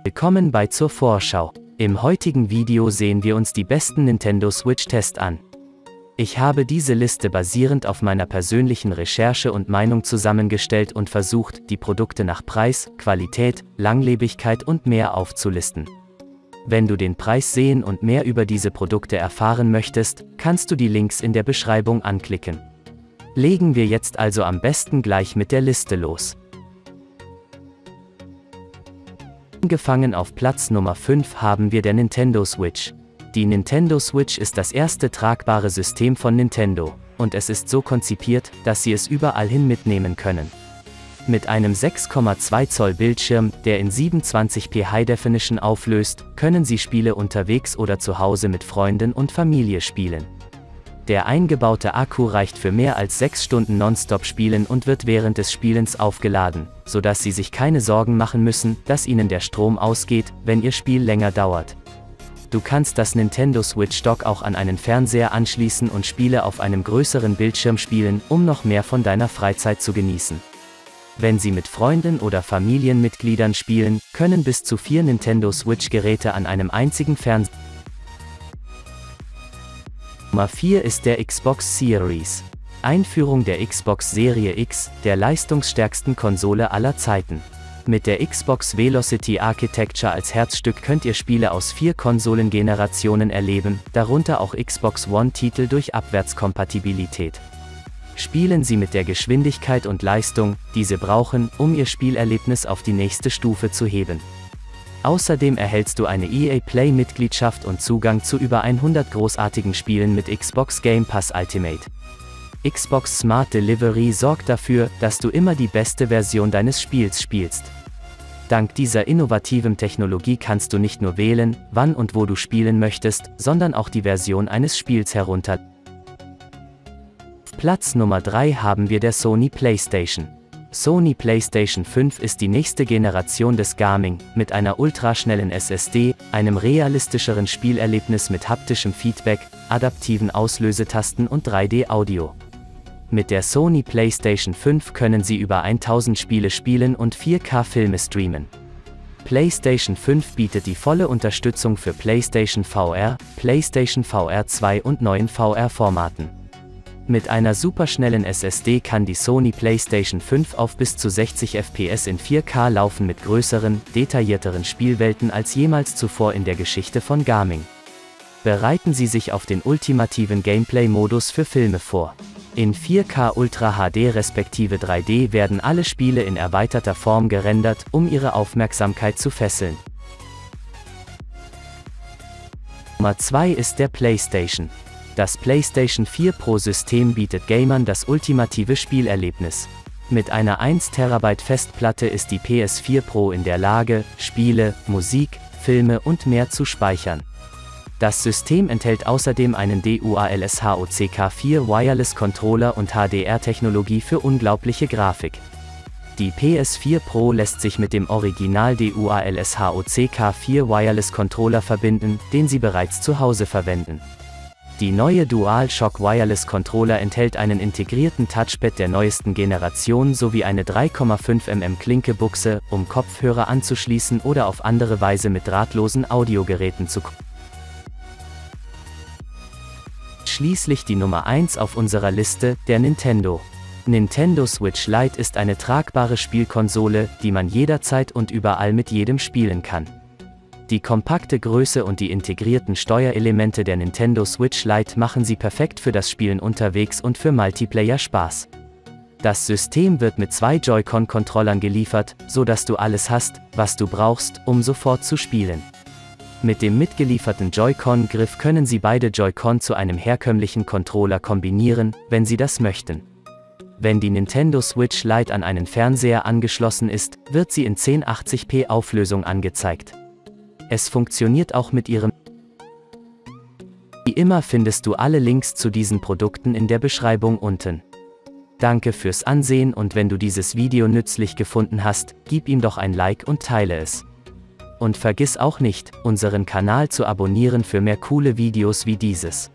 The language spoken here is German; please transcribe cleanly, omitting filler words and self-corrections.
Willkommen bei zur Vorschau. Im heutigen Video sehen wir uns die besten Nintendo Switch-Tests an. Ich habe diese Liste basierend auf meiner persönlichen Recherche und Meinung zusammengestellt und versucht, die Produkte nach Preis, Qualität, Langlebigkeit und mehr aufzulisten. Wenn du den Preis sehen und mehr über diese Produkte erfahren möchtest, kannst du die Links in der Beschreibung anklicken. Legen wir jetzt also am besten gleich mit der Liste los. Angefangen auf Platz Nummer 5 haben wir der Nintendo Switch. Die Nintendo Switch ist das erste tragbare System von Nintendo, und es ist so konzipiert, dass Sie es überall hin mitnehmen können. Mit einem 6,2 Zoll Bildschirm, der in 720p High Definition auflöst, können Sie Spiele unterwegs oder zu Hause mit Freunden und Familie spielen. Der eingebaute Akku reicht für mehr als 6 Stunden Nonstop spielen und wird während des Spielens aufgeladen, sodass Sie sich keine Sorgen machen müssen, dass Ihnen der Strom ausgeht, wenn Ihr Spiel länger dauert. Du kannst das Nintendo Switch Dock auch an einen Fernseher anschließen und Spiele auf einem größeren Bildschirm spielen, um noch mehr von deiner Freizeit zu genießen. Wenn Sie mit Freunden oder Familienmitgliedern spielen, können bis zu 4 Nintendo Switch-Geräte an einem einzigen Fernseher. Nummer 4 ist der Xbox Series. Einführung der Xbox Serie X, der leistungsstärksten Konsole aller Zeiten. Mit der Xbox Velocity Architecture als Herzstück könnt ihr Spiele aus 4 Konsolengenerationen erleben, darunter auch Xbox One-Titel durch Abwärtskompatibilität. Spielen Sie mit der Geschwindigkeit und Leistung, die Sie brauchen, um Ihr Spielerlebnis auf die nächste Stufe zu heben. Außerdem erhältst du eine EA Play-Mitgliedschaft und Zugang zu über 100 großartigen Spielen mit Xbox Game Pass Ultimate. Xbox Smart Delivery sorgt dafür, dass du immer die beste Version deines Spiels spielst. Dank dieser innovativen Technologie kannst du nicht nur wählen, wann und wo du spielen möchtest, sondern auch die Version eines Spiels herunterladen. Platz Nummer 3 haben wir der Sony PlayStation. Sony PlayStation 5 ist die nächste Generation des Gaming, mit einer ultraschnellen SSD, einem realistischeren Spielerlebnis mit haptischem Feedback, adaptiven Auslösetasten und 3D-Audio. Mit der Sony PlayStation 5 können Sie über 1000 Spiele spielen und 4K-Filme streamen. PlayStation 5 bietet die volle Unterstützung für PlayStation VR, PlayStation VR 2 und neuen VR-Formaten. Mit einer superschnellen SSD kann die Sony PlayStation 5 auf bis zu 60 FPS in 4K laufen mit größeren, detaillierteren Spielwelten als jemals zuvor in der Geschichte von Gaming. Bereiten Sie sich auf den ultimativen Gameplay-Modus für Filme vor. In 4K Ultra HD respektive 3D werden alle Spiele in erweiterter Form gerendert, um Ihre Aufmerksamkeit zu fesseln. Nummer 2 ist der PlayStation. Das PlayStation 4 Pro System bietet Gamern das ultimative Spielerlebnis. Mit einer 1 TB Festplatte ist die PS4 Pro in der Lage, Spiele, Musik, Filme und mehr zu speichern. Das System enthält außerdem einen Dual-SHOCK4 Wireless Controller und HDR-Technologie für unglaubliche Grafik. Die PS4 Pro lässt sich mit dem Original Dual-SHOCK4 Wireless Controller verbinden, den Sie bereits zu Hause verwenden. Die neue DualShock Wireless Controller enthält einen integrierten Touchpad der neuesten Generation sowie eine 3,5 mm Klinkebuchse, um Kopfhörer anzuschließen oder auf andere Weise mit drahtlosen Audiogeräten zu kommunizieren. Schließlich die Nummer 1 auf unserer Liste, der Nintendo. Nintendo Switch Lite ist eine tragbare Spielkonsole, die man jederzeit und überall mit jedem spielen kann. Die kompakte Größe und die integrierten Steuerelemente der Nintendo Switch Lite machen sie perfekt für das Spielen unterwegs und für Multiplayer-Spaß. Das System wird mit 2 Joy-Con-Controllern geliefert, sodass du alles hast, was du brauchst, um sofort zu spielen. Mit dem mitgelieferten Joy-Con-Griff können Sie beide Joy-Con zu einem herkömmlichen Controller kombinieren, wenn Sie das möchten. Wenn die Nintendo Switch Lite an einen Fernseher angeschlossen ist, wird sie in 1080p Auflösung angezeigt. Es funktioniert auch mit ihrem. Wie immer findest du alle Links zu diesen Produkten in der Beschreibung unten. Danke fürs Ansehen und wenn du dieses Video nützlich gefunden hast, gib ihm doch ein Like und teile es. Und vergiss auch nicht, unseren Kanal zu abonnieren für mehr coole Videos wie dieses.